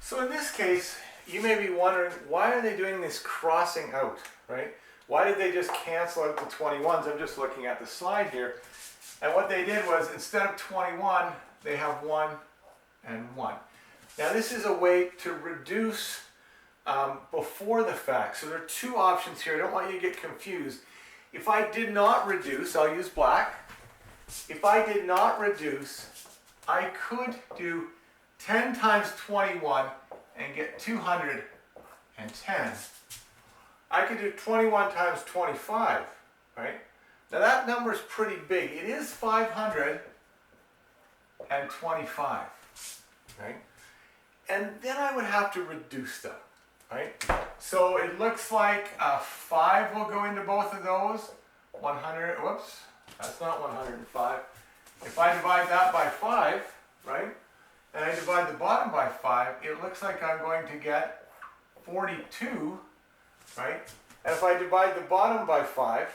So in this case, you may be wondering, why are they doing this crossing out, right? Why did they just cancel out the 21s? I'm just looking at the slide here. And what they did was, instead of 21, they have 1 and 1. Now this is a way to reduce before the fact. So there are two options here. I don't want you to get confused. If I did not reduce, I'll use black. If I did not reduce, I could do 10 times 21 and get 210. I could do 21 times 25, right? Now that number is pretty big. It is 525, right? And then I would have to reduce them, right? So it looks like 5 will go into both of those. 100, whoops, that's not 105. If I divide that by 5, right? And I divide the bottom by 5, it looks like I'm going to get 42, right? And if I divide the bottom by 5,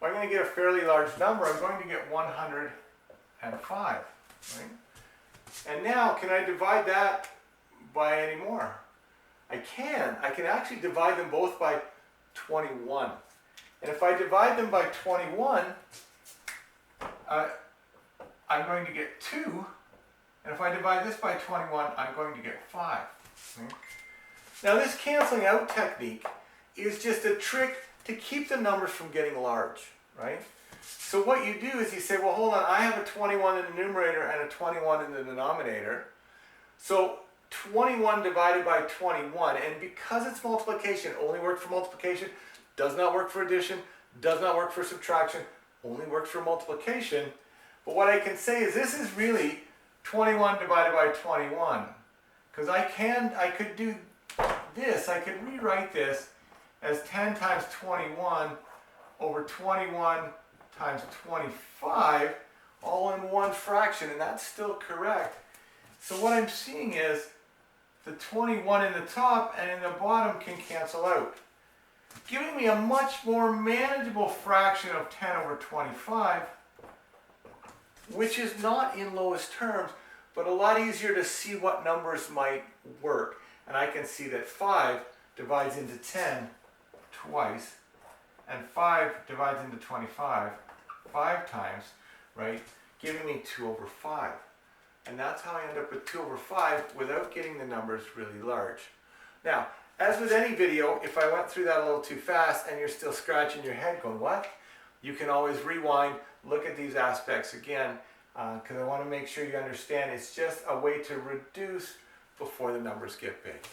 I'm going to get a fairly large number. I'm going to get 105, right? And now, can I divide that by any more? I can. I can actually divide them both by 21. And if I divide them by 21, I'm going to get 2. And if I divide this by 21, I'm going to get 5. Okay? Now this canceling out technique is just a trick to keep the numbers from getting large, right? So what you do is you say, well, hold on, I have a 21 in the numerator and a 21 in the denominator. So 21 divided by 21, and because it's multiplication, only works for multiplication, does not work for addition, does not work for subtraction, only works for multiplication. But what I can say is this is really 21 divided by 21. Because I could do this, I could rewrite this as 10 times 21 over 21 times 25, all in one fraction, and that's still correct. So what I'm seeing is the 21 in the top and in the bottom can cancel out, giving me a much more manageable fraction of 10 over 25, which is not in lowest terms, but a lot easier to see what numbers might work. And I can see that 5 divides into 10 twice, and 5 divides into 25 5 times, right? Giving me 2 over 5. And that's how I end up with 2 over 5 without getting the numbers really large. Now, as with any video, if I went through that a little too fast and you're still scratching your head going, what? You can always rewind, look at these aspects again, because I want to make sure you understand it's just a way to reduce before the numbers get big.